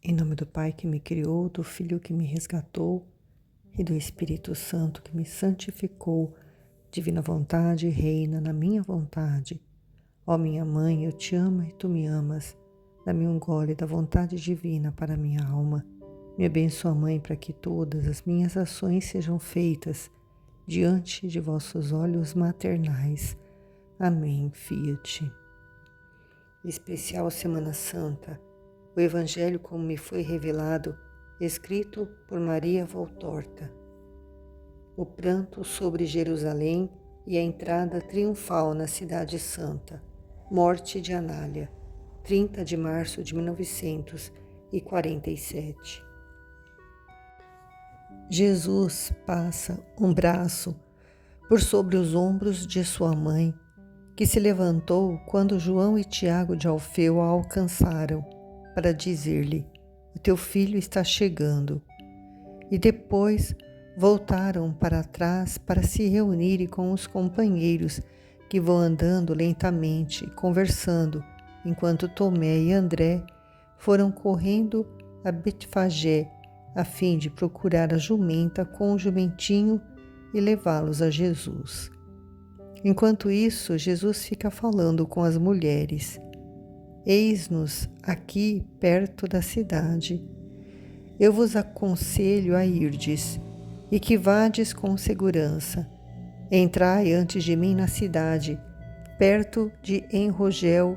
Em nome do Pai que me criou, do Filho que me resgatou e do Espírito Santo que me santificou, divina vontade reina na minha vontade. Ó minha mãe, eu te amo e tu me amas. Dá-me um gole da vontade divina para minha alma. Me abençoa, Mãe, para que todas as minhas ações sejam feitas diante de vossos olhos maternais. Amém. Fiat. Especial Semana Santa. O Evangelho como me foi revelado, escrito por Maria Valtorta. O pranto sobre Jerusalém e a entrada triunfal na Cidade Santa. Morte de Anália, 30 de março de 1947. Jesus passa um braço por sobre os ombros de sua mãe, que se levantou quando João e Tiago de Alfeu a alcançaram, para dizer-lhe: o teu filho está chegando. E depois voltaram para trás para se reunirem com os companheiros que vão andando lentamente, conversando, enquanto Tomé e André foram correndo a Betfagé, a fim de procurar a jumenta com o jumentinho e levá-los a Jesus. Enquanto isso, Jesus fica falando com as mulheres. Eis-nos aqui perto da cidade. Eu vos aconselho a irdes, e que vades com segurança. Entrai antes de mim na cidade, perto de Enrogel,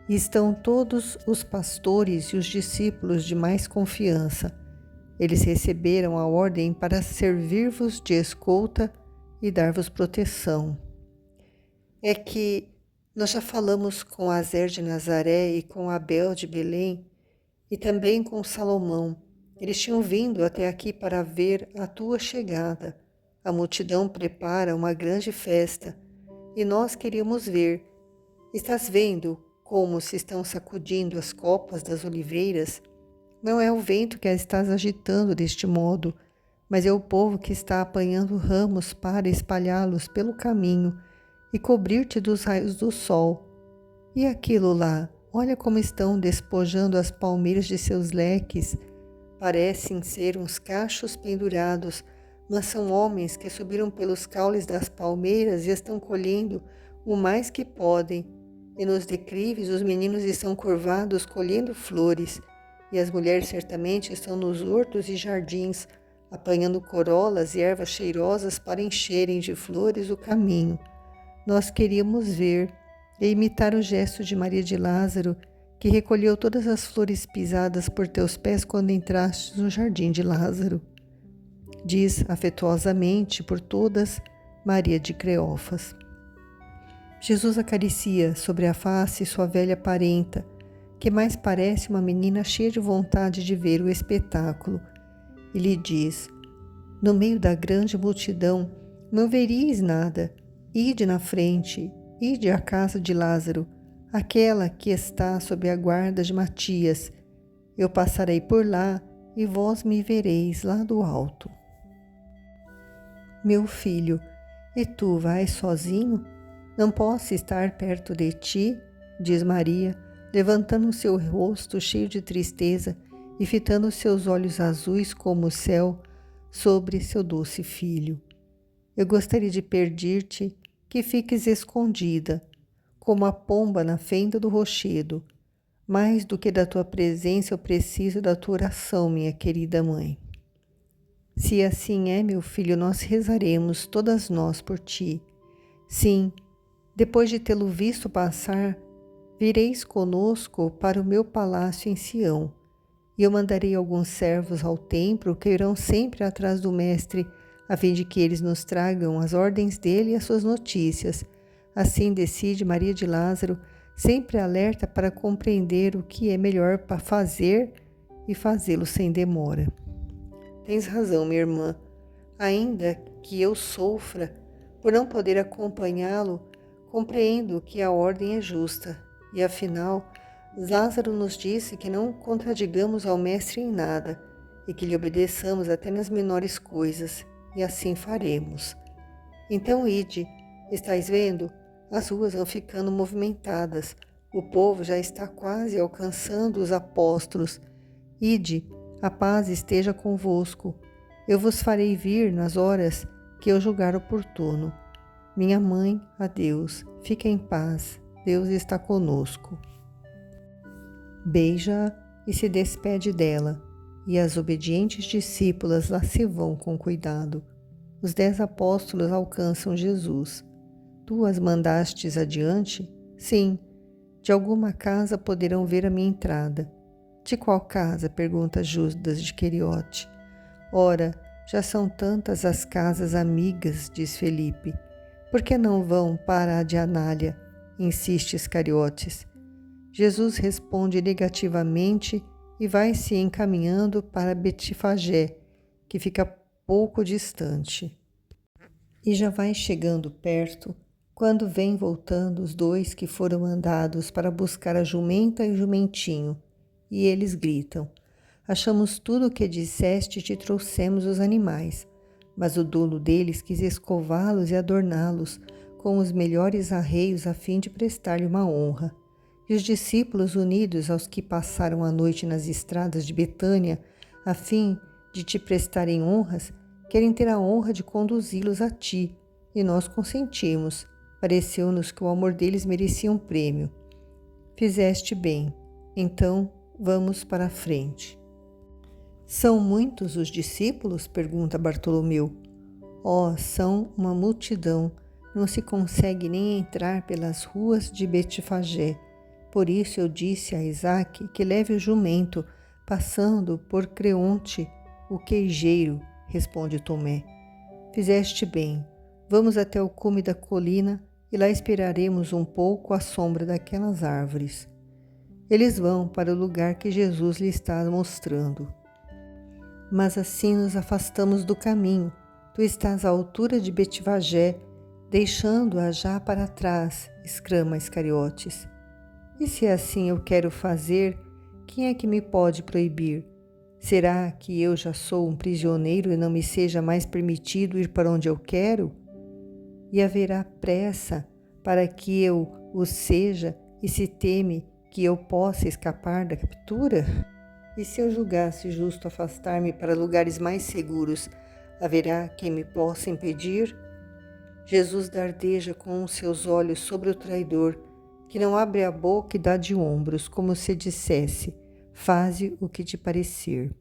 e estão todos os pastores e os discípulos de mais confiança. Eles receberam a ordem para servir-vos de escolta e dar-vos proteção. É que nós já falamos com Azer de Nazaré e com Abel de Belém, e também com Salomão. Eles tinham vindo até aqui para ver a tua chegada. A multidão prepara uma grande festa, e nós queríamos ver. Estás vendo como se estão sacudindo as copas das oliveiras? Não é o vento que a estás agitando deste modo, mas é o povo que está apanhando ramos para espalhá-los pelo caminho e cobrir-te dos raios do sol. E aquilo lá, olha como estão despojando as palmeiras de seus leques. Parecem ser uns cachos pendurados, mas são homens que subiram pelos caules das palmeiras e estão colhendo o mais que podem. E nos declives os meninos estão curvados colhendo flores, e as mulheres certamente estão nos hortos e jardins, apanhando corolas e ervas cheirosas para encherem de flores o caminho. Nós queríamos ver e imitar o gesto de Maria de Lázaro, que recolheu todas as flores pisadas por teus pés quando entrastes no jardim de Lázaro. Diz afetuosamente por todas Maria de Cleófas. Jesus acaricia sobre a face sua velha parenta, que mais parece uma menina cheia de vontade de ver o espetáculo, e lhe diz: no meio da grande multidão não veríeis nada. Ide na frente, ide à casa de Lázaro, aquela que está sob a guarda de Matias. Eu passarei por lá e vós me vereis lá do alto. Meu filho, e tu vais sozinho? Não posso estar perto de ti? Diz Maria, levantando seu rosto cheio de tristeza e fitando seus olhos azuis como o céu sobre seu doce filho. Eu gostaria de pedir-te que fiques escondida, como a pomba na fenda do rochedo. Mais do que da tua presença, eu preciso da tua oração, minha querida mãe. Se assim é, meu filho, nós rezaremos, todas nós, por ti. Sim, depois de tê-lo visto passar, vireis conosco para o meu palácio em Sião, e eu mandarei alguns servos ao templo que irão sempre atrás do mestre, a fim de que eles nos tragam as ordens dele e as suas notícias. Assim decide Maria de Lázaro, sempre alerta para compreender o que é melhor para fazer e fazê-lo sem demora. Tens razão, minha irmã. Ainda que eu sofra por não poder acompanhá-lo, compreendo que a ordem é justa. E afinal, Lázaro nos disse que não contradigamos ao mestre em nada e que lhe obedeçamos até nas menores coisas. E assim faremos. Então ide, estáis vendo? As ruas vão ficando movimentadas. O povo já está quase alcançando os apóstolos. Ide, a paz esteja convosco. Eu vos farei vir nas horas que eu julgar oportuno. Minha mãe, adeus, fica em paz, Deus está conosco. Beija-a e se despede dela, e as obedientes discípulas lá se vão com cuidado. Os 10 apóstolos alcançam Jesus. Tu as mandastes adiante? Sim, de alguma casa poderão ver a minha entrada. De qual casa? Pergunta Judas de Queriote. Ora, já são tantas as casas amigas, diz Felipe. Por que não vão para a de Anália? Insiste Iscariotes. Jesus responde negativamente e vai se encaminhando para Betfagé, que fica pouco distante. E já vai chegando perto, quando vêm voltando os 2 que foram mandados para buscar a jumenta e o jumentinho, e eles gritam: achamos tudo o que disseste e te trouxemos os animais. Mas o dono deles quis escová-los e adorná-los com os melhores arreios a fim de prestar-lhe uma honra. E os discípulos, unidos aos que passaram a noite nas estradas de Betânia, a fim de te prestarem honras, querem ter a honra de conduzi-los a ti. E nós consentimos. Pareceu-nos que o amor deles merecia um prêmio. Fizeste bem. Então, vamos para a frente. São muitos os discípulos? Pergunta Bartolomeu. São uma multidão. Não se consegue nem entrar pelas ruas de Betfagé. Por isso eu disse a Isaque que leve o jumento, passando por Creonte, o queijeiro, responde Tomé. Fizeste bem. Vamos até o cume da colina e lá esperaremos um pouco à sombra daquelas árvores. Eles vão para o lugar que Jesus lhe está mostrando. Mas assim nos afastamos do caminho. Tu estás à altura de Betfagé, deixando-a já para trás, exclama Iscariotes. E se assim eu quero fazer, quem é que me pode proibir? Será que eu já sou um prisioneiro e não me seja mais permitido ir para onde eu quero? E haverá pressa para que eu o seja, e se teme que eu possa escapar da captura? E se eu julgasse justo afastar-me para lugares mais seguros, haverá quem me possa impedir? Jesus dardeja com os seus olhos sobre o traidor, que não abre a boca e dá de ombros, como se dissesse: faze o que te parecer.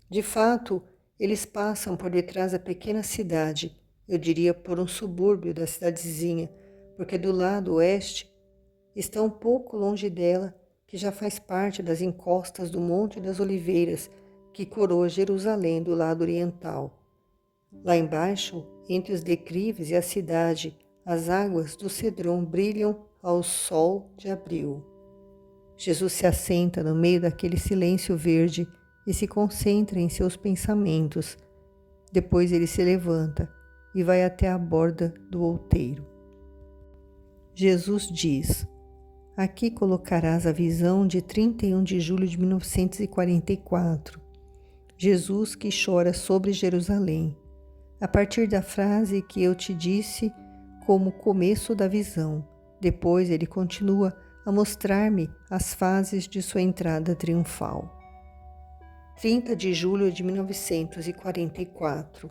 De fato, eles passam por detrás da pequena cidade, eu diria por um subúrbio da cidadezinha, porque do lado oeste está um pouco longe dela, que já faz parte das encostas do Monte das Oliveiras, que coroa Jerusalém do lado oriental. Lá embaixo, entre os declives e a cidade, as águas do Cedron brilham ao sol de abril. Jesus se assenta no meio daquele silêncio verde e se concentra em seus pensamentos. Depois ele se levanta e vai até a borda do outeiro. Jesus diz: aqui colocarás a visão de 31 de julho de 1944. Jesus que chora sobre Jerusalém. A partir da frase que eu te disse como começo da visão. Depois ele continua a mostrar-me as fases de sua entrada triunfal. 30 de julho de 1944.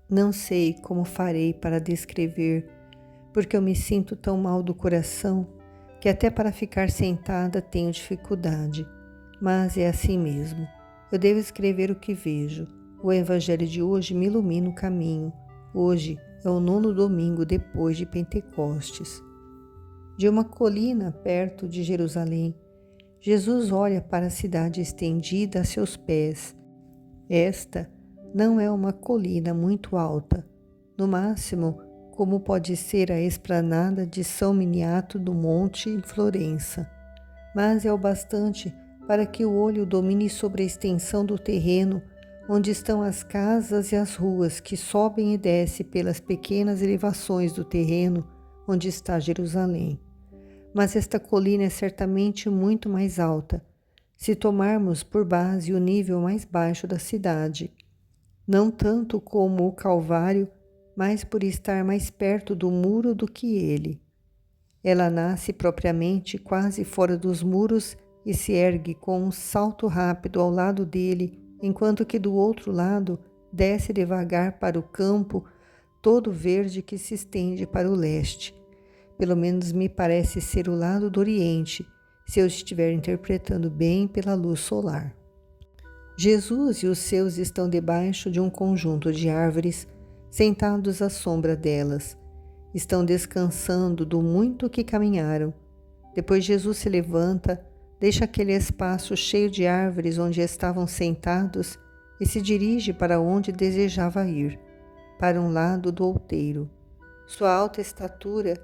Não sei como farei para descrever, porque eu me sinto tão mal do coração que até para ficar sentada tenho dificuldade, mas é assim mesmo. Eu devo escrever o que vejo. O evangelho de hoje me ilumina o caminho. Hoje é o 9º domingo depois de Pentecostes. De uma colina perto de Jerusalém, Jesus olha para a cidade estendida a seus pés. Esta não é uma colina muito alta, no máximo como pode ser a esplanada de São Miniato do Monte em Florença, mas é o bastante para que o olho domine sobre a extensão do terreno onde estão as casas e as ruas que sobem e descem pelas pequenas elevações do terreno onde está Jerusalém. Mas esta colina é certamente muito mais alta, se tomarmos por base o nível mais baixo da cidade, não tanto como o Calvário, mas por estar mais perto do muro do que ele. Ela nasce propriamente quase fora dos muros e se ergue com um salto rápido ao lado dele, enquanto que do outro lado desce devagar para o campo todo verde que se estende para o leste. Pelo menos me parece ser o lado do Oriente, se eu estiver interpretando bem pela luz solar. Jesus e os seus estão debaixo de um conjunto de árvores, sentados à sombra delas. Estão descansando do muito que caminharam. Depois Jesus se levanta, deixa aquele espaço cheio de árvores onde estavam sentados e se dirige para onde desejava ir, para um lado do outeiro. Sua alta estatura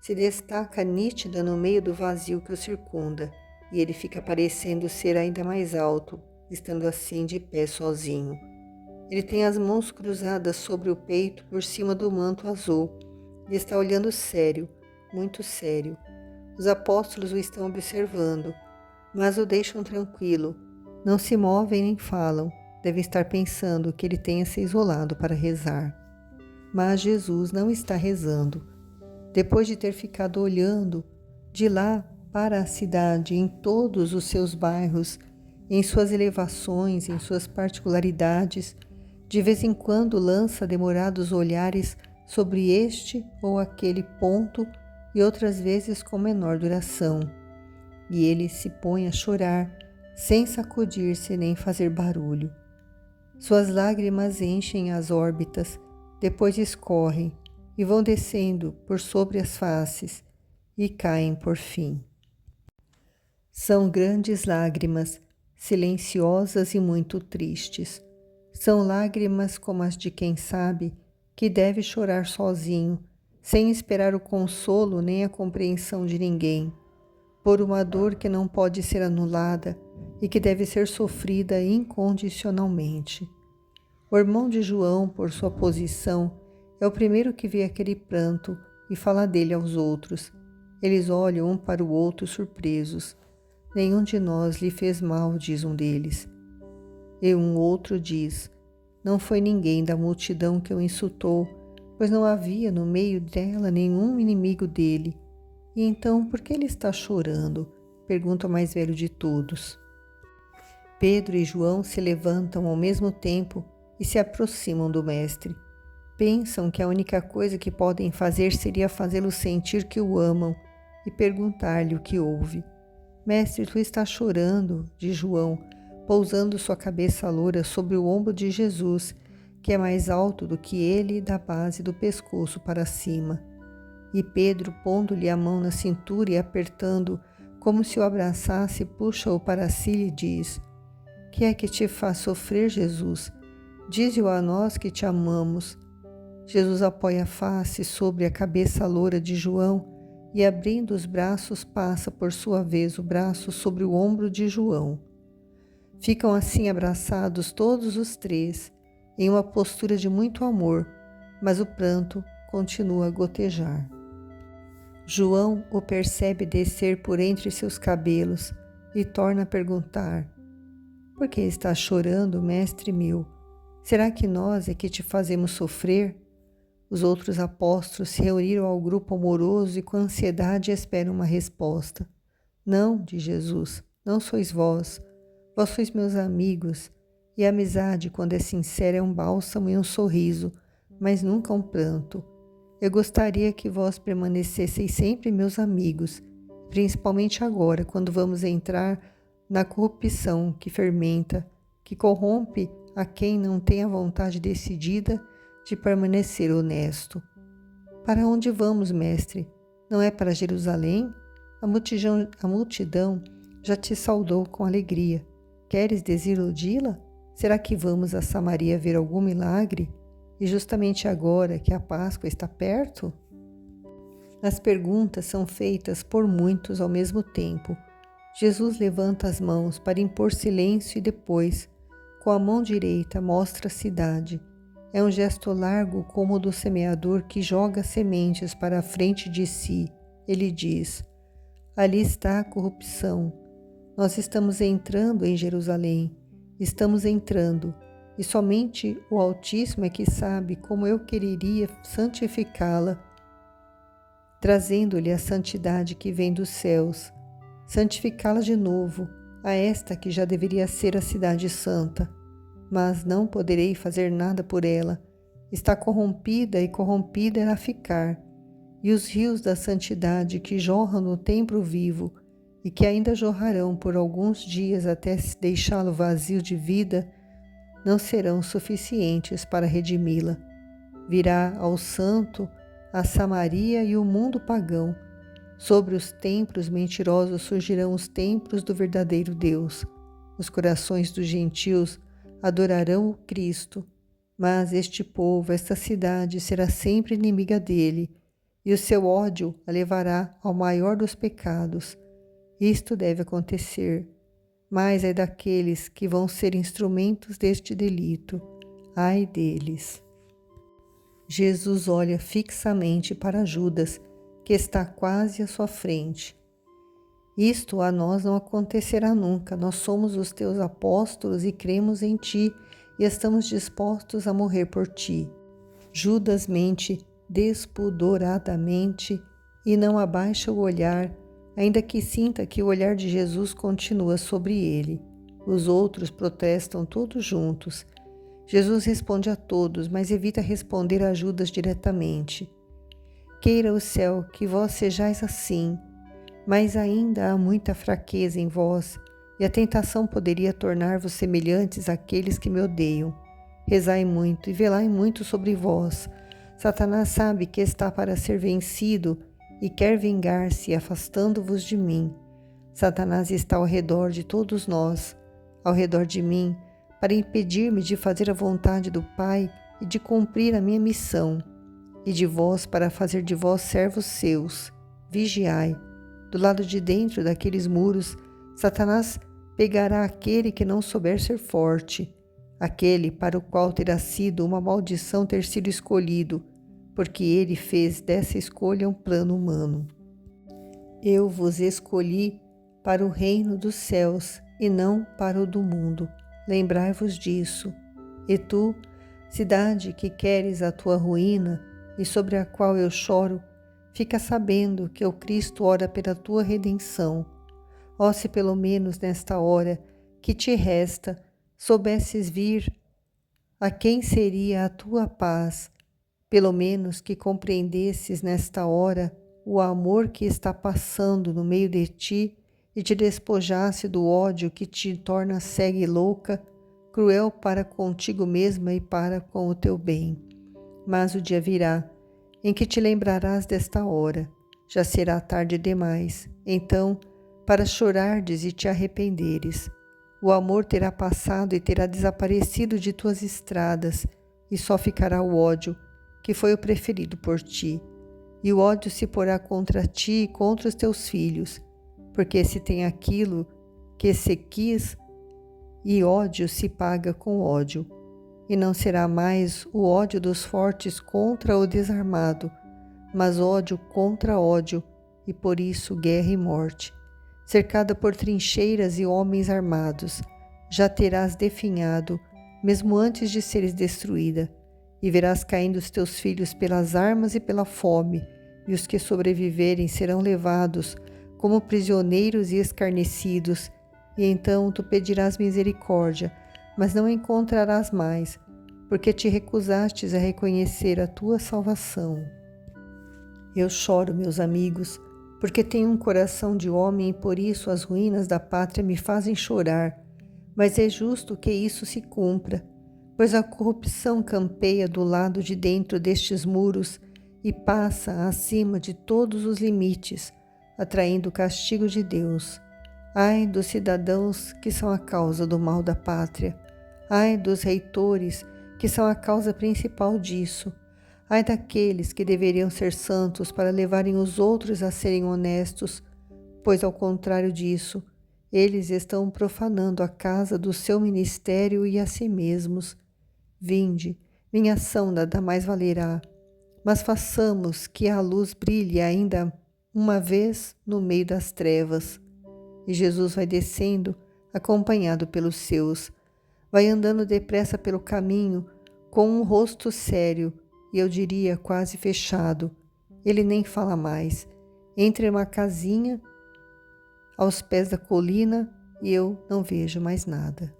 se destaca nítida no meio do vazio que o circunda, e ele fica parecendo ser ainda mais alto, estando assim de pé sozinho. Ele tem as mãos cruzadas sobre o peito por cima do manto azul e está olhando sério, muito sério. Os apóstolos o estão observando, mas o deixam tranquilo. Não se movem nem falam. Devem estar pensando que ele tenha se isolado para rezar. Mas Jesus não está rezando. Depois de ter ficado olhando de lá para a cidade, em todos os seus bairros, em suas elevações, em suas particularidades, de vez em quando lança demorados olhares sobre este ou aquele ponto e outras vezes com menor duração. E ele se põe a chorar, sem sacudir-se nem fazer barulho. Suas lágrimas enchem as órbitas, depois escorrem e vão descendo por sobre as faces e caem por fim. São grandes lágrimas, silenciosas e muito tristes. São lágrimas como as de quem sabe que deve chorar sozinho, sem esperar o consolo nem a compreensão de ninguém, por uma dor que não pode ser anulada e que deve ser sofrida incondicionalmente. O irmão de João, por sua posição, é o primeiro que vê aquele pranto e fala dele aos outros. Eles olham um para o outro surpresos. Nenhum de nós lhe fez mal, diz um deles. E um outro diz, não foi ninguém da multidão que o insultou, pois não havia no meio dela nenhum inimigo dele. E então, por que ele está chorando? Pergunta o mais velho de todos. Pedro e João se levantam ao mesmo tempo e se aproximam do mestre. Pensam que a única coisa que podem fazer seria fazê-lo sentir que o amam e perguntar-lhe o que houve. Mestre, tu estás chorando, diz João, pousando sua cabeça loura sobre o ombro de Jesus, que é mais alto do que ele da base do pescoço para cima. E Pedro, pondo-lhe a mão na cintura e apertando, como se o abraçasse, puxa-o para si e diz, que é que te faz sofrer, Jesus? Dize-o a nós que te amamos. Jesus apoia a face sobre a cabeça loura de João e, abrindo os braços, passa por sua vez o braço sobre o ombro de João. Ficam assim abraçados todos os três, em uma postura de muito amor, mas o pranto continua a gotejar. João o percebe descer por entre seus cabelos e torna a perguntar, por que estás chorando, mestre meu? Será que nós é que te fazemos sofrer? Os outros apóstolos se reuniram ao grupo amoroso e com ansiedade esperam uma resposta. Não, diz Jesus, não sois vós. Vós sois meus amigos, e a amizade, quando é sincera, é um bálsamo e um sorriso, mas nunca um pranto. Eu gostaria que vós permanecesseis sempre meus amigos, principalmente agora, quando vamos entrar na corrupção que fermenta, que corrompe a quem não tem a vontade decidida de permanecer honesto. Para onde vamos, mestre? Não é para Jerusalém? A multidão já te saudou com alegria. Queres desiludi-la? Será que vamos a Samaria ver algum milagre? E justamente agora que a Páscoa está perto? As perguntas são feitas por muitos ao mesmo tempo. Jesus levanta as mãos para impor silêncio e depois, com a mão direita, mostra a cidade. É um gesto largo como o do semeador que joga sementes para a frente de si. Ele diz, ali está a corrupção. Nós estamos entrando em Jerusalém. Estamos entrando. E somente o Altíssimo é que sabe como eu quereria santificá-la, trazendo-lhe a santidade que vem dos céus. santificá-la de novo, a esta que já deveria ser a cidade santa. Mas não poderei fazer nada por ela. Está corrompida e corrompida irá ficar. E os rios da santidade que jorram no templo vivo e que ainda jorrarão por alguns dias até deixá-lo vazio de vida, não serão suficientes para redimi-la. Virá ao santo, a Samaria e o mundo pagão. Sobre os templos mentirosos surgirão os templos do verdadeiro Deus. Os corações dos gentios adorarão o Cristo, mas este povo, esta cidade, será sempre inimiga dele, e o seu ódio a levará ao maior dos pecados. Isto deve acontecer, mas é daqueles que vão ser instrumentos deste delito. Ai deles! Jesus olha fixamente para Judas, que está quase à sua frente. Isto a nós não acontecerá nunca. Nós somos os teus apóstolos e cremos em ti e estamos dispostos a morrer por ti. Judas mente despudoradamente e não abaixa o olhar, ainda que sinta que o olhar de Jesus continua sobre ele. Os outros protestam todos juntos. Jesus responde a todos, mas evita responder a Judas diretamente. Queira o céu que vós sejais assim, mas ainda há muita fraqueza em vós, e a tentação poderia tornar-vos semelhantes àqueles que me odeiam. Rezai muito e velai muito sobre vós. Satanás sabe que está para ser vencido e quer vingar-se, afastando-vos de mim. Satanás está ao redor de todos nós, ao redor de mim, para impedir-me de fazer a vontade do Pai e de cumprir a minha missão, e de vós para fazer de vós servos seus. Vigiai. Do lado de dentro daqueles muros, Satanás pegará aquele que não souber ser forte, aquele para o qual terá sido uma maldição ter sido escolhido, porque ele fez dessa escolha um plano humano. Eu vos escolhi para o reino dos céus e não para o do mundo. Lembrai-vos disso. E tu, cidade que queres a tua ruína e sobre a qual eu choro, fica sabendo que o Cristo ora pela tua redenção. Ó, se pelo menos nesta hora que te resta, soubesses vir a quem seria a tua paz, pelo menos que compreendesses nesta hora o amor que está passando no meio de ti e te despojasse do ódio que te torna cega e louca, cruel para contigo mesma e para com o teu bem. Mas o dia virá em que te lembrarás desta hora. Já será tarde demais. Então, para chorardes e te arrependeres, o amor terá passado e terá desaparecido de tuas estradas, e só ficará o ódio, que foi o preferido por ti. E o ódio se porá contra ti e contra os teus filhos, porque se tem aquilo que se quis, e ódio se paga com ódio. E não será mais o ódio dos fortes contra o desarmado, mas ódio contra ódio, e por isso guerra e morte. Cercada por trincheiras e homens armados, já terás definhado, mesmo antes de seres destruída, e verás caindo os teus filhos pelas armas e pela fome, e os que sobreviverem serão levados como prisioneiros e escarnecidos, e então tu pedirás misericórdia, mas não encontrarás mais, porque te recusastes a reconhecer a tua salvação. Eu choro, meus amigos, porque tenho um coração de homem e por isso as ruínas da pátria me fazem chorar, mas é justo que isso se cumpra, pois a corrupção campeia do lado de dentro destes muros e passa acima de todos os limites, atraindo o castigo de Deus. Ai dos cidadãos que são a causa do mal da pátria. Ai dos reitores que são a causa principal disso. Ai daqueles que deveriam ser santos para levarem os outros a serem honestos, pois ao contrário disso, eles estão profanando a casa do seu ministério e a si mesmos. Vinde, minha ação nada mais valerá, mas façamos que a luz brilhe ainda uma vez no meio das trevas. E Jesus vai descendo, acompanhado pelos seus. Vai andando depressa pelo caminho, com um rosto sério, e eu diria quase fechado. Ele nem fala mais. Entra em uma casinha aos pés da colina e eu não vejo mais nada.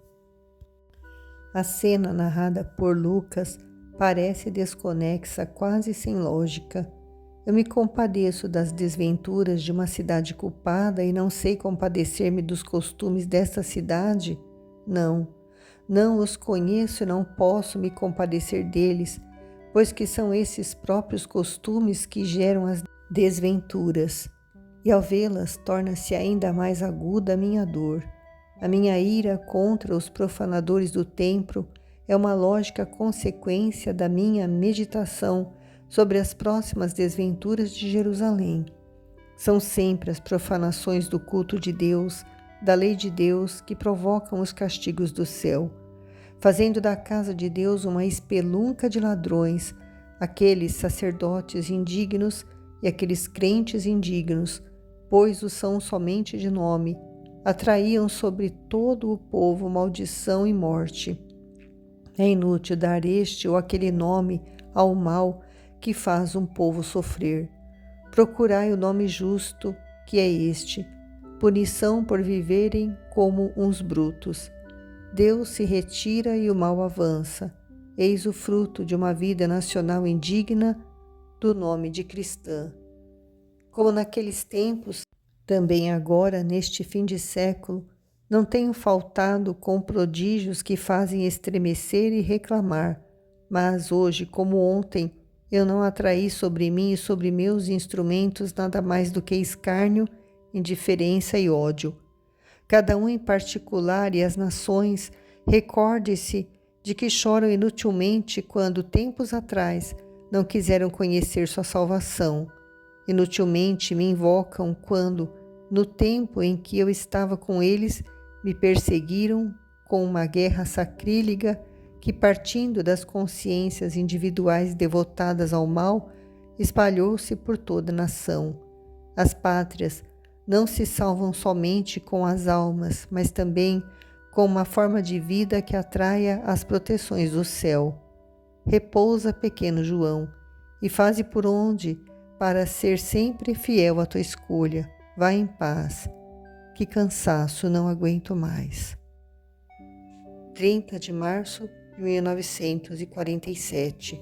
A cena narrada por Lucas parece desconexa, quase sem lógica. Eu me compadeço das desventuras de uma cidade culpada e não sei compadecer-me dos costumes desta cidade? Não os conheço e não posso me compadecer deles, pois que são esses próprios costumes que geram as desventuras. E ao vê-las, torna-se ainda mais aguda a minha dor. A minha ira contra os profanadores do templo é uma lógica consequência da minha meditação sobre as próximas desventuras de Jerusalém. São sempre as profanações do culto de Deus, da lei de Deus, que provocam os castigos do céu, fazendo da casa de Deus uma espelunca de ladrões, aqueles sacerdotes indignos e aqueles crentes indignos, pois o são somente de nome, atraíam sobre todo o povo maldição e morte. É inútil dar este ou aquele nome ao mal que faz um povo sofrer. Procurai o nome justo, que é este: punição por viverem como uns brutos. Deus se retira e o mal avança. Eis o fruto de uma vida nacional indigna do nome de cristã. Como naqueles tempos, também agora, neste fim de século, não tenho faltado com prodígios que fazem estremecer e reclamar, mas hoje, como ontem, eu não atraí sobre mim e sobre meus instrumentos nada mais do que escárnio, indiferença e ódio. Cada um em particular e as nações, recorde-se de que choram inutilmente quando, tempos atrás, não quiseram conhecer sua salvação. Inutilmente me invocam quando, no tempo em que eu estava com eles, me perseguiram com uma guerra sacrílega que, partindo das consciências individuais devotadas ao mal, espalhou-se por toda a nação. As pátrias não se salvam somente com as almas, mas também com uma forma de vida que atraia as proteções do céu. Repousa, pequeno João, e faze por onde para ser sempre fiel à tua escolha. Vá em paz. Que cansaço, não aguento mais. 30 de março de 1947.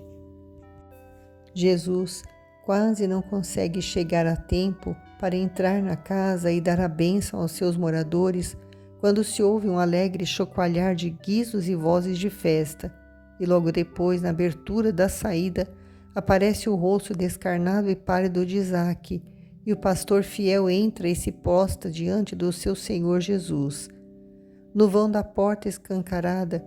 Jesus quase não consegue chegar a tempo para entrar na casa e dar a bênção aos seus moradores quando se ouve um alegre chocoalhar de guizos e vozes de festa, e logo depois, na abertura da saída, aparece o rosto descarnado e pálido de Isaque, e o pastor fiel entra e se posta diante do seu Senhor Jesus. No vão da porta escancarada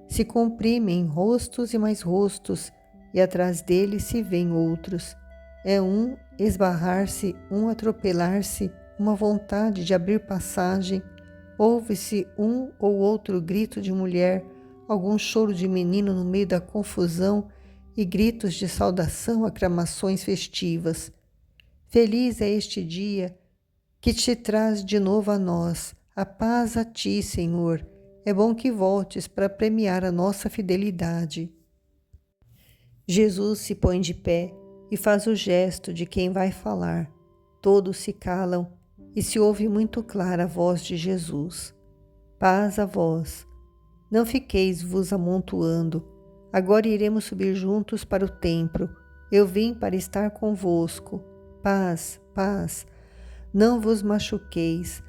se comprimem rostos e mais rostos, e atrás dele se vêem outros. É um esbarrar-se, um atropelar-se, uma vontade de abrir passagem. Ouve-se um ou outro grito de mulher, algum choro de menino no meio da confusão e gritos de saudação, aclamações festivas. Feliz é este dia que te traz de novo a nós. A paz a ti, Senhor. É bom que voltes para premiar a nossa fidelidade. Jesus se põe de pé e faz o gesto de quem vai falar. Todos se calam e se ouve muito clara a voz de Jesus. Paz a vós. Não fiqueis vos amontoando. Agora iremos subir juntos para o templo. Eu vim para estar convosco. Paz, paz. Não vos machuqueis.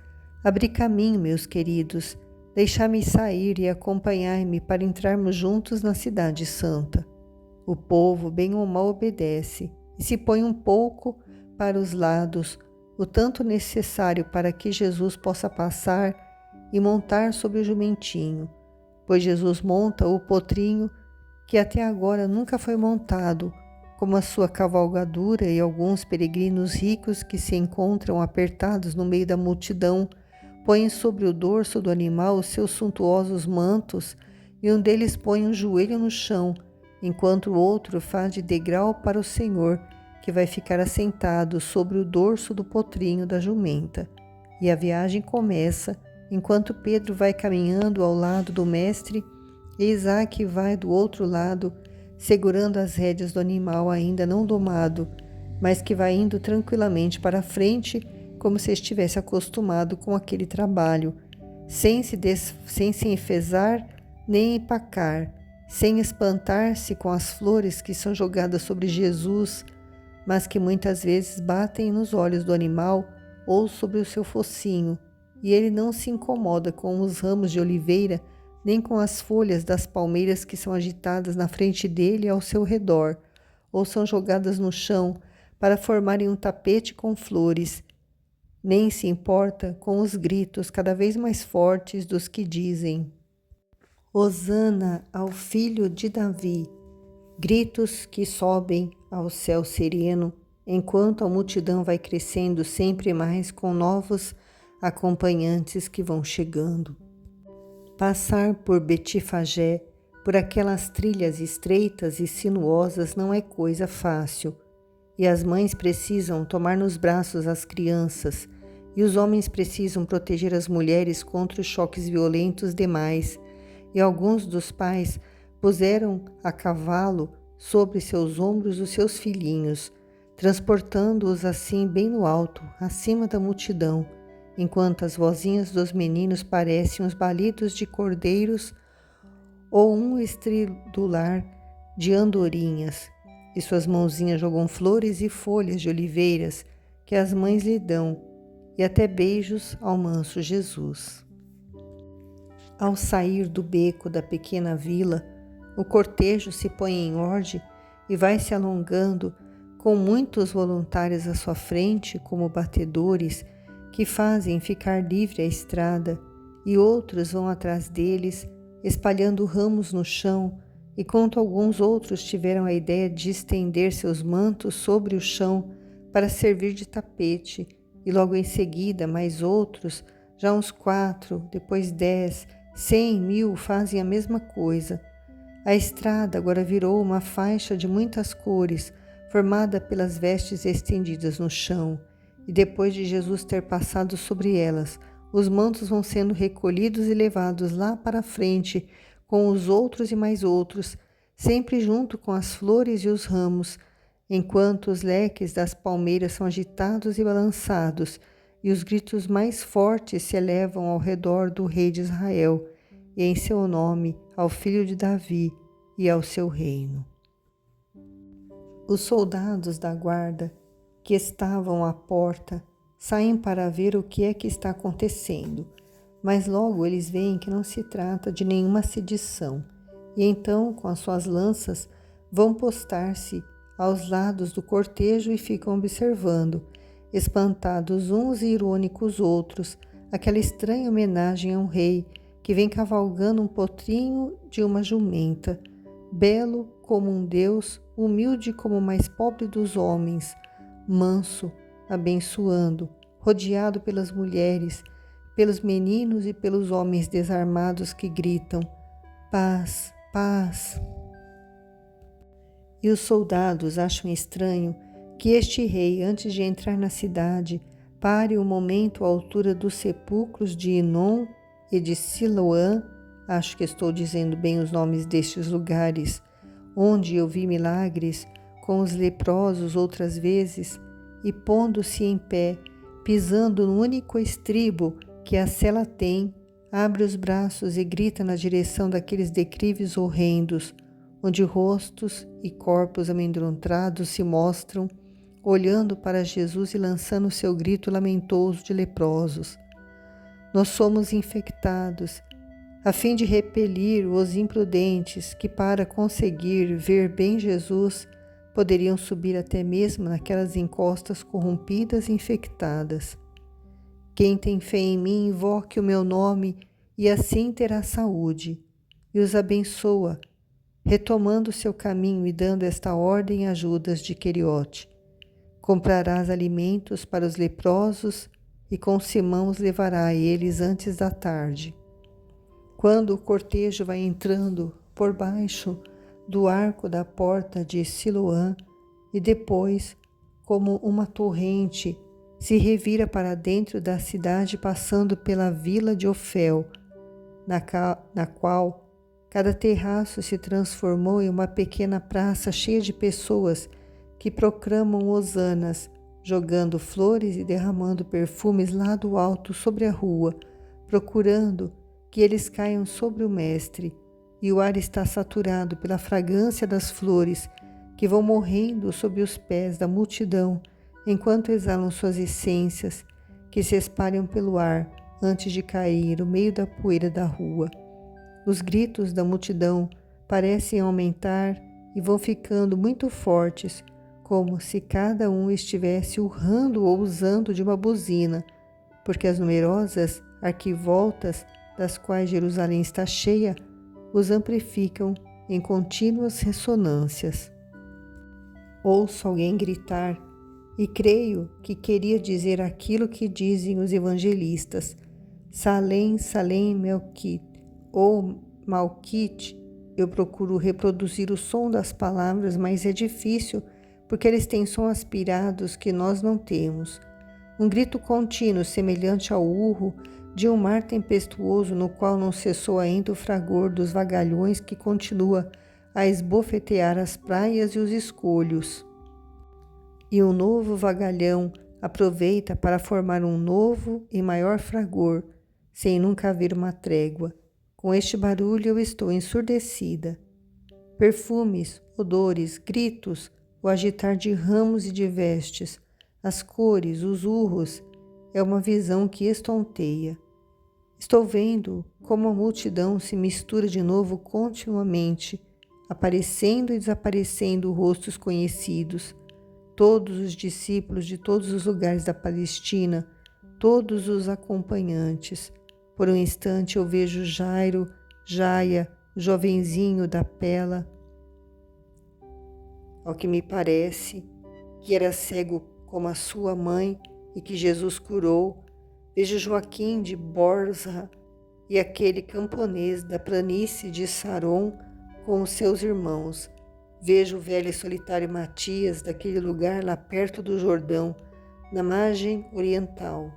Abri caminho, meus queridos. Deixai-me sair e acompanhai-me para entrarmos juntos na cidade santa. O povo, bem ou mal, obedece e se põe um pouco para os lados, o tanto necessário para que Jesus possa passar e montar sobre o jumentinho, pois Jesus monta o potrinho que até agora nunca foi montado, como a sua cavalgadura, e alguns peregrinos ricos que se encontram apertados no meio da multidão põem sobre o dorso do animal os seus suntuosos mantos, e um deles põe um joelho no chão, enquanto o outro faz de degrau para o Senhor, que vai ficar assentado sobre o dorso do potrinho da jumenta. E a viagem começa, enquanto Pedro vai caminhando ao lado do mestre, e Isaque vai do outro lado, segurando as rédeas do animal ainda não domado, mas que vai indo tranquilamente para a frente como se estivesse acostumado com aquele trabalho, sem se enfezar nem empacar, sem espantar-se com as flores que são jogadas sobre Jesus, mas que muitas vezes batem nos olhos do animal ou sobre o seu focinho, e ele não se incomoda com os ramos de oliveira, nem com as folhas das palmeiras que são agitadas na frente dele e ao seu redor, ou são jogadas no chão para formarem um tapete com flores. Nem se importa com os gritos cada vez mais fortes dos que dizem: Hosana ao filho de Davi, gritos que sobem ao céu sereno, enquanto a multidão vai crescendo sempre mais com novos acompanhantes que vão chegando. Passar por Betifagé, por aquelas trilhas estreitas e sinuosas, não é coisa fácil, e as mães precisam tomar nos braços as crianças, e os homens precisam proteger as mulheres contra os choques violentos demais, e alguns dos pais puseram a cavalo sobre seus ombros os seus filhinhos, transportando-os assim bem no alto, acima da multidão, enquanto as vozinhas dos meninos parecem os balidos de cordeiros ou um estridular de andorinhas, e suas mãozinhas jogam flores e folhas de oliveiras que as mães lhe dão, e até beijos ao manso Jesus. Ao sair do beco da pequena vila, o cortejo se põe em ordem e vai se alongando, com muitos voluntários à sua frente, como batedores, que fazem ficar livre a estrada, e outros vão atrás deles, espalhando ramos no chão, e quanto alguns outros tiveram a ideia de estender seus mantos sobre o chão para servir de tapete, e logo em seguida mais outros, já uns 4, depois 10, 100, 1000 fazem a mesma coisa. A estrada agora virou uma faixa de muitas cores, formada pelas vestes estendidas no chão, e depois de Jesus ter passado sobre elas, os mantos vão sendo recolhidos e levados lá para frente, com os outros e mais outros, sempre junto com as flores e os ramos, enquanto os leques das palmeiras são agitados e balançados, e os gritos mais fortes se elevam ao redor do rei de Israel, e em seu nome ao filho de Davi e ao seu reino. Os soldados da guarda que estavam à porta saem para ver o que é que está acontecendo, mas logo eles veem que não se trata de nenhuma sedição, e então, com as suas lanças, vão postar-se aos lados do cortejo e ficam observando, espantados uns e irônicos outros, aquela estranha homenagem a um rei que vem cavalgando um potrinho de uma jumenta, belo como um deus, humilde como o mais pobre dos homens, manso, abençoando, rodeado pelas mulheres, pelos meninos e pelos homens desarmados que gritam: paz, paz. E os soldados acham estranho que este rei, antes de entrar na cidade, pare um momento à altura dos sepulcros de Inom e de Siloã, acho que estou dizendo bem os nomes destes lugares, onde eu vi milagres com os leprosos outras vezes, e pondo-se em pé, pisando no único estribo que a sela tem, abre os braços e grita na direção daqueles declives horrendos, onde rostos e corpos amedrontados se mostram, olhando para Jesus e lançando seu grito lamentoso de leprosos. Nós somos infectados, a fim de repelir os imprudentes que, para conseguir ver bem Jesus, poderiam subir até mesmo naquelas encostas corrompidas e infectadas. Quem tem fé em mim, invoque o meu nome e assim terá saúde. E os abençoa, retomando seu caminho e dando esta ordem a Judas de Queriote: comprarás alimentos para os leprosos e com Simão os levará a eles antes da tarde. Quando o cortejo vai entrando por baixo do arco da porta de Siloã e depois, como uma torrente, se revira para dentro da cidade, passando pela vila de Ofel, na qual cada terraço se transformou em uma pequena praça cheia de pessoas que proclamam hosanas, jogando flores e derramando perfumes lá do alto sobre a rua, procurando que eles caiam sobre o Mestre. E o ar está saturado pela fragrância das flores que vão morrendo sob os pés da multidão, enquanto exalam suas essências, que se espalham pelo ar antes de cair no meio da poeira da rua. Os gritos da multidão parecem aumentar e vão ficando muito fortes, como se cada um estivesse urrando ou usando de uma buzina, porque as numerosas arquivoltas das quais Jerusalém está cheia os amplificam em contínuas ressonâncias. Ouço alguém gritar e creio que queria dizer aquilo que dizem os evangelistas: Salem, Salem, Melquit, ou Malquite. Eu procuro reproduzir o som das palavras, mas é difícil porque eles têm som aspirados que nós não temos. Um grito contínuo semelhante ao urro de um mar tempestuoso no qual não cessou ainda o fragor dos vagalhões que continua a esbofetear as praias e os escolhos. E um novo vagalhão aproveita para formar um novo e maior fragor, sem nunca haver uma trégua. Com este barulho eu estou ensurdecida. Perfumes, odores, gritos, o agitar de ramos e de vestes, as cores, os urros, é uma visão que estonteia. Estou vendo como a multidão se mistura de novo continuamente, aparecendo e desaparecendo rostos conhecidos. Todos os discípulos de todos os lugares da Palestina, todos os acompanhantes. Por um instante eu vejo Jairo, Jaia, o jovenzinho da Pela, ao que me parece que era cego como a sua mãe e que Jesus curou. Vejo Joaquim de Borza e aquele camponês da planície de Saron com os seus irmãos. Vejo o velho e solitário Matias daquele lugar lá perto do Jordão, na margem oriental,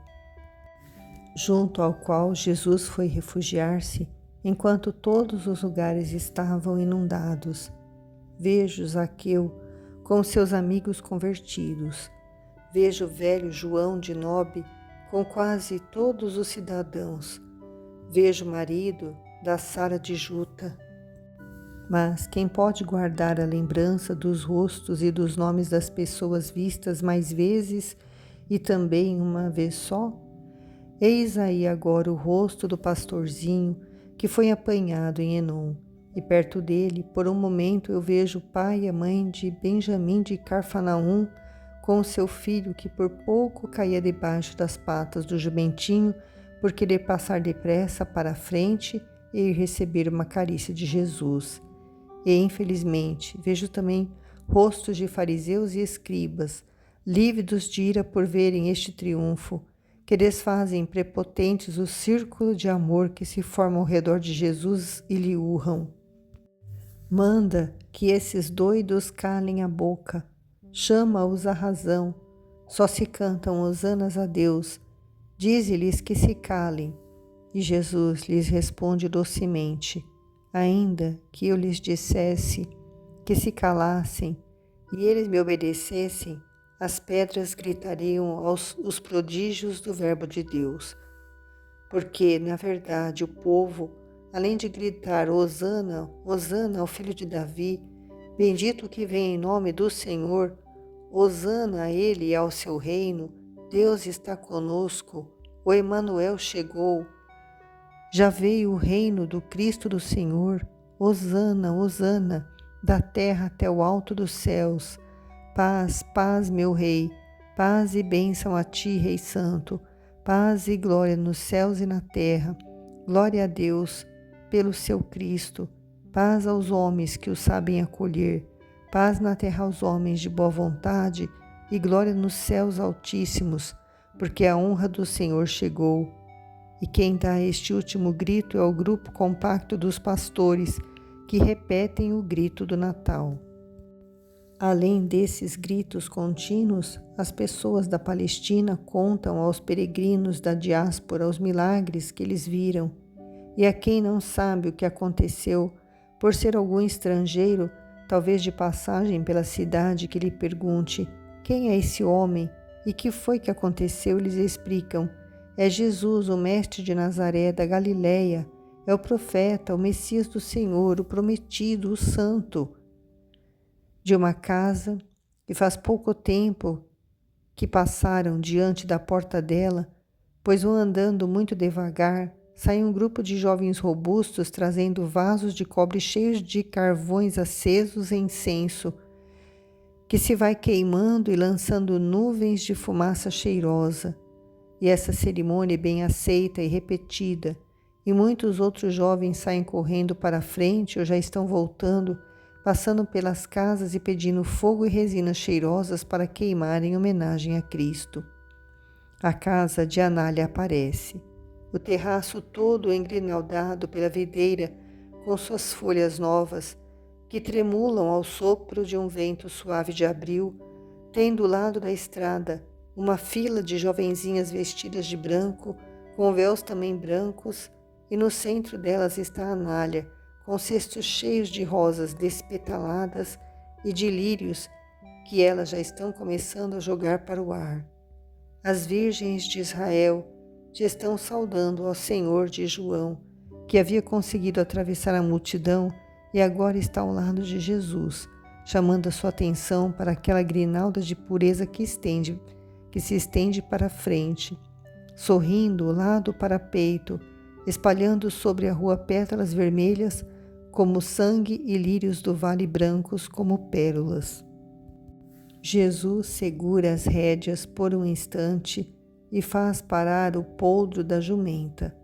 junto ao qual Jesus foi refugiar-se enquanto todos os lugares estavam inundados. Vejo Zaqueu com seus amigos convertidos. Vejo o velho João de Nobe com quase todos os cidadãos. Vejo o marido da Sara de Juta. Mas quem pode guardar a lembrança dos rostos e dos nomes das pessoas vistas mais vezes e também uma vez só? Eis aí agora o rosto do pastorzinho que foi apanhado em Enom, e perto dele, por um momento, eu vejo o pai e a mãe de Benjamim de Carfanaum com o seu filho que por pouco caía debaixo das patas do jumentinho por querer passar depressa para a frente e ir receber uma carícia de Jesus. E, infelizmente, vejo também rostos de fariseus e escribas, lívidos de ira por verem este triunfo, que desfazem prepotentes o círculo de amor que se forma ao redor de Jesus e lhe urram. Manda que esses doidos calem a boca, chama-os à razão, só se cantam hosanas a Deus, dize-lhes que se calem. E Jesus lhes responde docemente: ainda que eu lhes dissesse que se calassem e eles me obedecessem, as pedras gritariam os prodígios do verbo de Deus. Porque, na verdade, o povo, além de gritar Hosana, Hosana ao filho de Davi, bendito que vem em nome do Senhor, Hosana a ele e ao seu reino, Deus está conosco, o Emanuel chegou, já veio o reino do Cristo do Senhor, Hosana, Hosana, da terra até o alto dos céus. Paz, paz, meu rei, paz e bênção a ti, Rei Santo, paz e glória nos céus e na terra, glória a Deus pelo seu Cristo, paz aos homens que o sabem acolher, paz na terra aos homens de boa vontade e glória nos céus altíssimos, porque a honra do Senhor chegou. E quem dá este último grito é o grupo compacto dos pastores que repetem o grito do Natal. Além desses gritos contínuos, as pessoas da Palestina contam aos peregrinos da diáspora os milagres que eles viram. E a quem não sabe o que aconteceu, por ser algum estrangeiro, talvez de passagem pela cidade, que lhe pergunte: quem é esse homem? E que foi que aconteceu? Eles explicam: é Jesus, o mestre de Nazaré, da Galileia, é o profeta, o Messias do Senhor, o prometido, o santo. De uma casa que faz pouco tempo que passaram diante da porta dela, pois vão andando muito devagar, sai um grupo de jovens robustos trazendo vasos de cobre cheios de carvões acesos e incenso, que se vai queimando e lançando nuvens de fumaça cheirosa. E essa cerimônia é bem aceita e repetida, e muitos outros jovens saem correndo para a frente ou já estão voltando, passando pelas casas e pedindo fogo e resinas cheirosas para queimar em homenagem a Cristo. A casa de Anália aparece. O terraço todo engrinaldado pela videira, com suas folhas novas, que tremulam ao sopro de um vento suave de abril, tem do lado da estrada uma fila de jovenzinhas vestidas de branco, com véus também brancos, e no centro delas está Anália, com cestos cheios de rosas despetaladas e de lírios que elas já estão começando a jogar para o ar. As virgens de Israel te estão saudando ao Senhor de João, que havia conseguido atravessar a multidão e agora está ao lado de Jesus, chamando a sua atenção para aquela grinalda de pureza que se estende para a frente, sorrindo lado para peito, espalhando sobre a rua pétalas vermelhas como sangue e lírios do vale brancos como pérolas. Jesus segura as rédeas por um instante e faz parar o poldro da jumenta.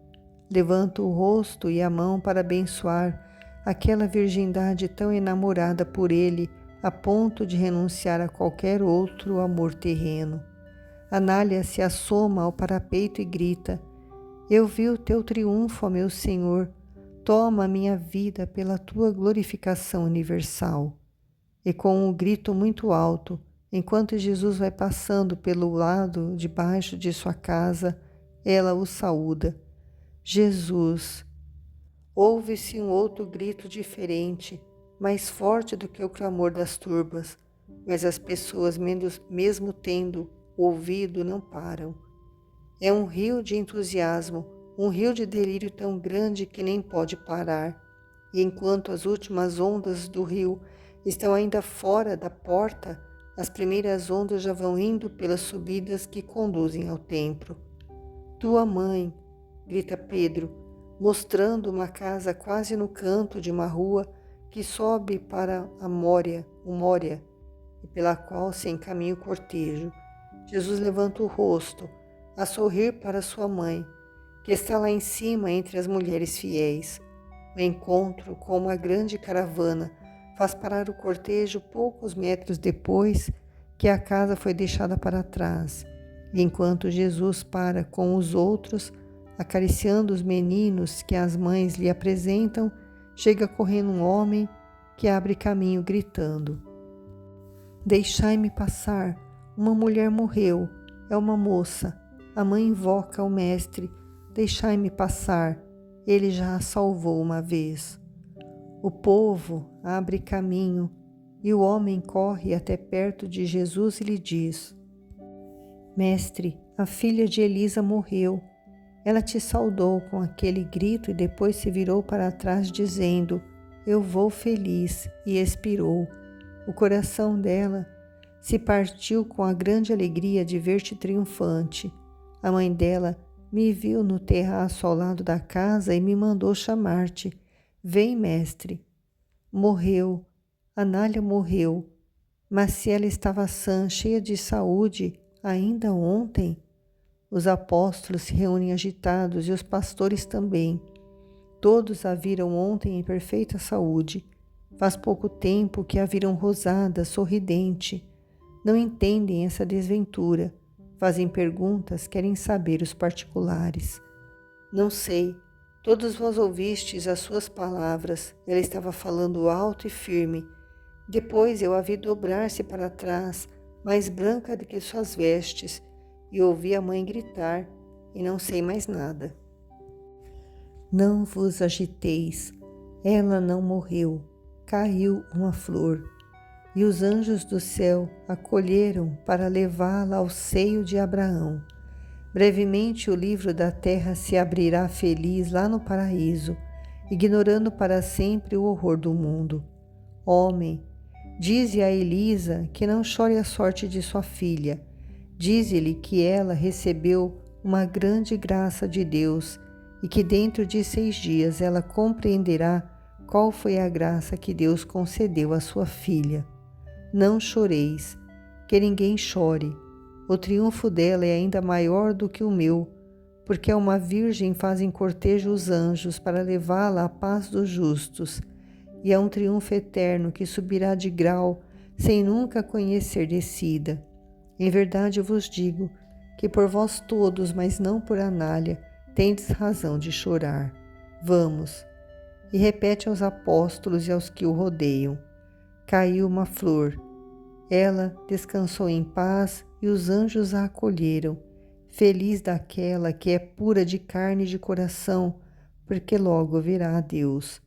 Levanta o rosto e a mão para abençoar aquela virgindade tão enamorada por ele a ponto de renunciar a qualquer outro amor terreno. Anália se assoma ao parapeito e grita: eu vi o teu triunfo, ó meu Senhor, toma a minha vida pela tua glorificação universal. E com um grito muito alto, enquanto Jesus vai passando pelo lado de baixo de sua casa, ela o saúda. Jesus! Ouve-se um outro grito diferente, mais forte do que o clamor das turbas, mas as pessoas, mesmo tendo ouvido, não param. É um rio de entusiasmo, um rio de delírio tão grande que nem pode parar. E enquanto as últimas ondas do rio estão ainda fora da porta, as primeiras ondas já vão indo pelas subidas que conduzem ao templo. Tua mãe, grita Pedro, mostrando uma casa quase no canto de uma rua que sobe para o Mória, e pela qual se encaminha o cortejo. Jesus levanta o rosto, a sorrir para sua mãe, que está lá em cima entre as mulheres fiéis. O encontro com uma grande caravana faz parar o cortejo poucos metros depois que a casa foi deixada para trás. E enquanto Jesus para com os outros, acariciando os meninos que as mães lhe apresentam, chega correndo um homem que abre caminho gritando: deixai-me passar, uma mulher morreu, é uma moça. A mãe invoca o mestre: deixai-me passar, ele já a salvou uma vez. O povo abre caminho e o homem corre até perto de Jesus e lhe diz: mestre, a filha de Elisa morreu. Ela te saudou com aquele grito e depois se virou para trás dizendo: eu vou feliz, e expirou. O coração dela se partiu com a grande alegria de ver-te triunfante. A mãe dela me viu no terraço ao lado da casa e me mandou chamar-te. Vem, mestre. Morreu, Anália morreu, mas se ela estava sã, cheia de saúde, ainda ontem? Os apóstolos se reúnem agitados e os pastores também. Todos a viram ontem em perfeita saúde. Faz pouco tempo que a viram rosada, sorridente. Não entendem essa desventura. Fazem perguntas, querem saber os particulares. Não sei. Todos vós ouvistes as suas palavras. Ela estava falando alto e firme. Depois eu a vi dobrar-se para trás, mais branca do que suas vestes, e ouvi a mãe gritar, e não sei mais nada. Não vos agiteis. Ela não morreu. Caiu uma flor. e os anjos do céu acolheram para levá-la ao seio de Abraão. Brevemente o livro da terra se abrirá feliz lá no paraíso, ignorando para sempre o horror do mundo. Homem, dize a Elisa que não chore a sorte de sua filha. Dize-lhe que ela recebeu uma grande graça de Deus e que dentro de 6 dias ela compreenderá qual foi a graça que Deus concedeu à sua filha. Não choreis, que ninguém chore. O triunfo dela é ainda maior do que o meu, porque uma virgem fazem cortejo os anjos para levá-la à paz dos justos, e é um triunfo eterno que subirá de grau sem nunca conhecer descida. Em verdade vos digo que por vós todos, mas não por Anália, tendes razão de chorar. Vamos. E repete aos apóstolos e aos que o rodeiam. Caiu uma flor. Ela descansou em paz e os anjos a acolheram, feliz daquela que é pura de carne e de coração, porque logo verá a Deus.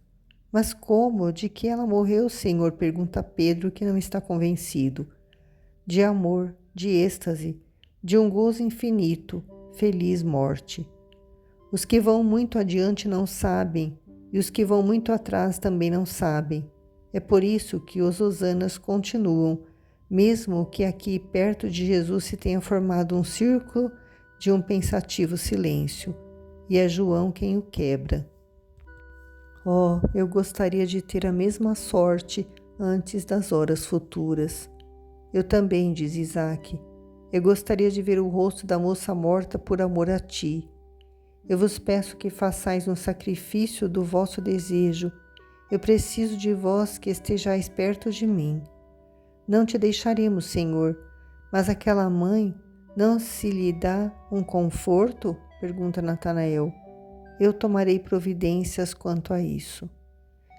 Mas como? De que ela morreu, Senhor? Pergunta Pedro, que não está convencido. De amor, de êxtase, de um gozo infinito, feliz morte. Os que vão muito adiante não sabem, e os que vão muito atrás também não sabem. É por isso que os hosanas continuam, mesmo que aqui perto de Jesus se tenha formado um círculo de um pensativo silêncio, e é João quem o quebra. Oh, eu gostaria de ter a mesma sorte antes das horas futuras. Eu também, diz Isaac. Eu gostaria de ver o rosto da moça morta por amor a ti. Eu vos peço que façais um sacrifício do vosso desejo. Eu preciso de vós que estejais perto de mim. Não te deixaremos, Senhor, mas aquela mãe, não se lhe dá um conforto? Pergunta Natanael. Eu tomarei providências quanto a isso.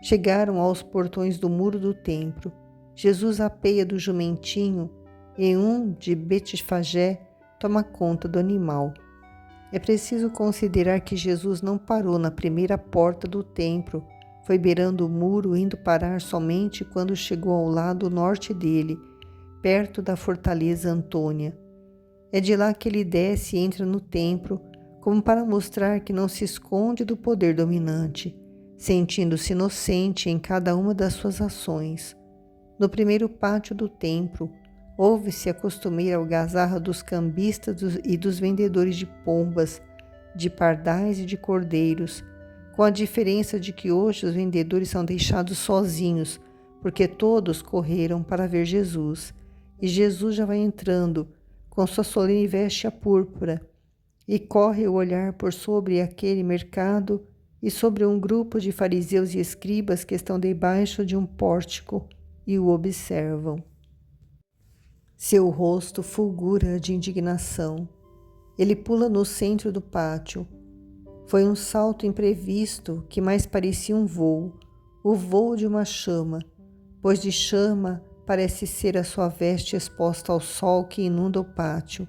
Chegaram aos portões do muro do templo. Jesus apeia do jumentinho e um de Betfagé toma conta do animal. É preciso considerar que Jesus não parou na primeira porta do templo, foi beirando o muro, indo parar somente quando chegou ao lado norte dele, perto da fortaleza Antônia. É de lá que ele desce e entra no templo, como para mostrar que não se esconde do poder dominante, sentindo-se inocente em cada uma das suas ações. No primeiro pátio do templo, ouve-se a costumeira algazarra dos cambistas e dos vendedores de pombas, de pardais e de cordeiros, com a diferença de que hoje os vendedores são deixados sozinhos, porque todos correram para ver Jesus, e Jesus já vai entrando, com sua solene veste púrpura, e corre o olhar por sobre aquele mercado e sobre um grupo de fariseus e escribas que estão debaixo de um pórtico e o observam. Seu rosto fulgura de indignação. Ele pula no centro do pátio. Foi um salto imprevisto que mais parecia um voo, o voo de uma chama, pois de chama parece ser a sua veste exposta ao sol que inunda o pátio,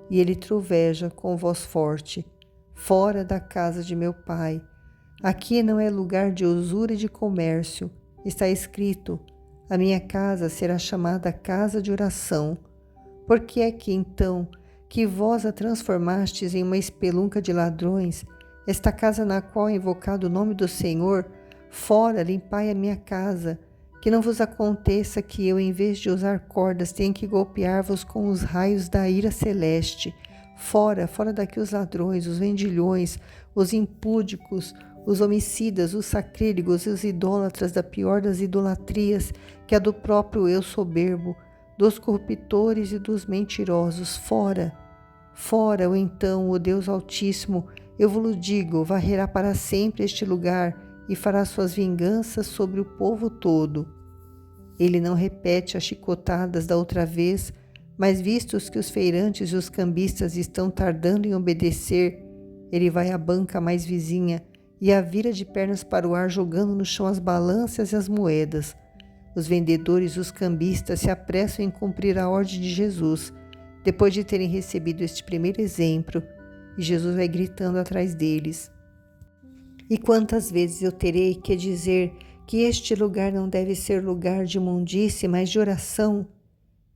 e ele troveja com voz forte: fora da casa de meu pai. Aqui não é lugar de usura e de comércio. Está escrito: a minha casa será chamada casa de oração. Por que é que então, que vós a transformastes em uma espelunca de ladrões, esta casa na qual é invocado o nome do Senhor, fora limpai a minha casa, que não vos aconteça que eu, em vez de usar cordas, tenha que golpear-vos com os raios da ira celeste. Fora, fora daqui os ladrões, os vendilhões, os impúdicos, os homicidas, os sacrílegos e os idólatras da pior das idolatrias, que é do próprio eu soberbo, dos corruptores e dos mentirosos. Fora, fora, ou então o Deus Altíssimo, eu vos digo, varrerá para sempre este lugar e fará suas vinganças sobre o povo todo. Ele não repete as chicotadas da outra vez, mas vistos que os feirantes e os cambistas estão tardando em obedecer, ele vai à banca mais vizinha e a vira de pernas para o ar, jogando no chão as balanças e as moedas. Os vendedores e os cambistas se apressam em cumprir a ordem de Jesus, depois de terem recebido este primeiro exemplo, e Jesus vai gritando atrás deles: e quantas vezes eu terei que dizer que este lugar não deve ser lugar de imundície, mas de oração,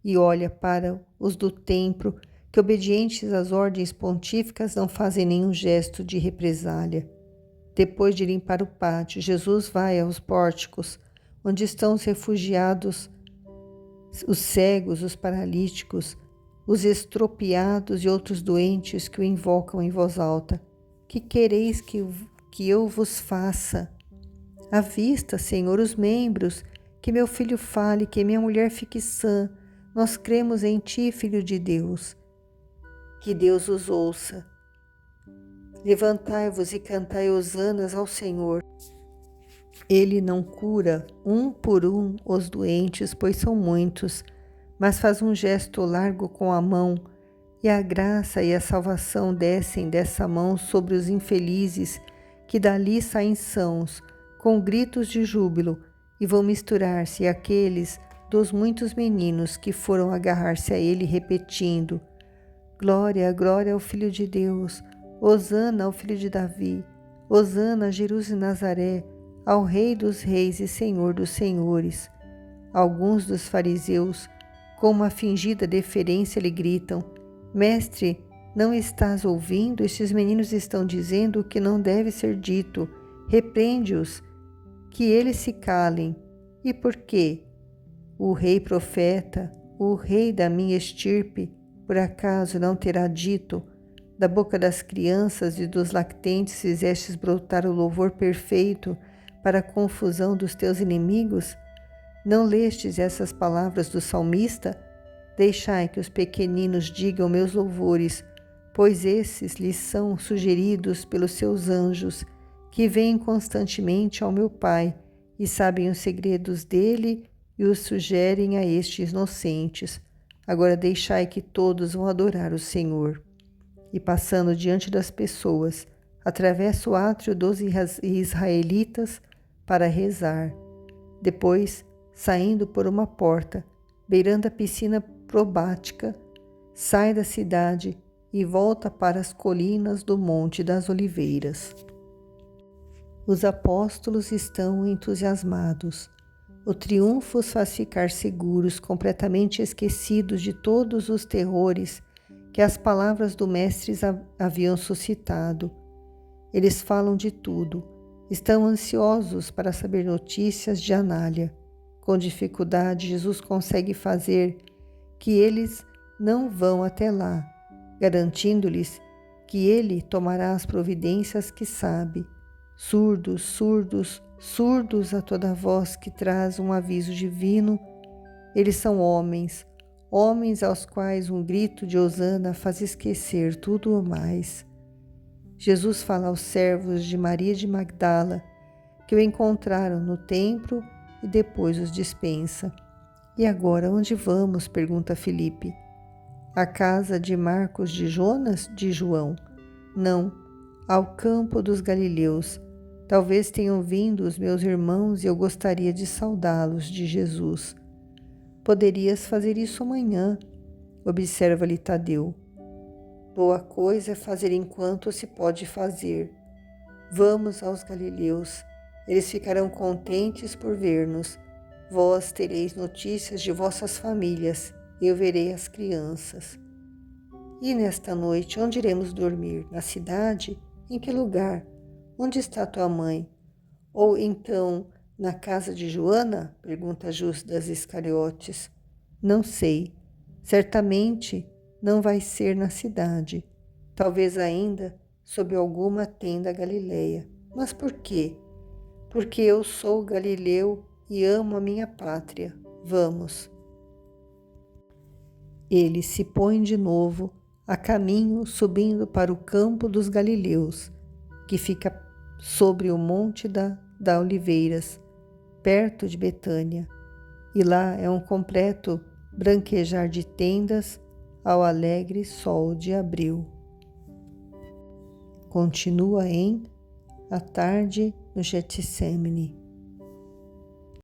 e olha para os do templo, que obedientes às ordens pontíficas não fazem nenhum gesto de represália. Depois de limpar o pátio, Jesus vai aos pórticos, onde estão os refugiados, os cegos, os paralíticos, os estropiados e outros doentes que o invocam em voz alta. Que quereis que eu vos faça? À vista, Senhor, os membros, que meu filho fale, que minha mulher fique sã. Nós cremos em ti, Filho de Deus. Que Deus os ouça. Levantai-vos e cantai hosanas ao Senhor. Ele não cura um por um os doentes, pois são muitos, mas faz um gesto largo com a mão, e a graça e a salvação descem dessa mão sobre os infelizes, que dali saem sãos, com gritos de júbilo, e vão misturar-se àqueles dos muitos meninos que foram agarrar-se a ele, repetindo: Glória, glória ao Filho de Deus, hosana ao Filho de Davi, hosana a Jesus de Nazaré, ao Rei dos Reis e Senhor dos Senhores. Alguns dos fariseus, com uma fingida deferência, lhe gritam: Mestre, não estás ouvindo? Estes meninos estão dizendo o que não deve ser dito. Repreende-os, que eles se calem. E por quê? O rei profeta, o rei da minha estirpe, por acaso não terá dito: da boca das crianças e dos lactentes fizestes brotar o louvor perfeito para a confusão dos teus inimigos? Não lestes essas palavras do salmista? Deixai que os pequeninos digam meus louvores, pois esses lhes são sugeridos pelos seus anjos, que vêm constantemente ao meu Pai e sabem os segredos dele e os sugerem a estes inocentes. Agora deixai que todos vão adorar o Senhor. E passando diante das pessoas, atravessa o átrio dos israelitas para rezar. Depois, saindo por uma porta, beirando a piscina probática, sai da cidade e volta para as colinas do Monte das Oliveiras. Os apóstolos estão entusiasmados. O triunfo os faz ficar seguros, completamente esquecidos de todos os terrores que as palavras do Mestre haviam suscitado. Eles falam de tudo. Estão ansiosos para saber notícias de Anália. Com dificuldade, Jesus consegue fazer que eles não vão até lá, garantindo-lhes que ele tomará as providências que sabe. Surdos, surdos, surdos a toda voz que traz um aviso divino, eles são homens, homens aos quais um grito de hosana faz esquecer tudo o mais. Jesus fala aos servos de Maria de Magdala, que o encontraram no templo e depois os dispensa. E agora, onde vamos? Pergunta Filipe. À casa de Marcos de Jonas? De João. Não, ao campo dos Galileus. Talvez tenham vindo os meus irmãos e eu gostaria de saudá-los, de Jesus. Poderias fazer isso amanhã, observa-lhe Tadeu. Boa coisa é fazer enquanto se pode fazer. Vamos aos Galileus, eles ficarão contentes por ver-nos. Vós tereis notícias de vossas famílias, eu verei as crianças. E nesta noite, onde iremos dormir? Na cidade? Em que lugar? Onde está tua mãe? Ou então, na casa de Joana? Pergunta Judas Iscariotes. Não sei. Certamente não vai ser na cidade. Talvez ainda sob alguma tenda galileia. Mas por quê? Porque eu sou galileu e amo a minha pátria. Vamos. Ele se põe de novo a caminho, subindo para o campo dos Galileus, que fica sobre o Monte da Oliveiras, perto de Betânia. E lá é um completo branquejar de tendas ao alegre sol de abril. Continua em A Tarde no Getsêmani.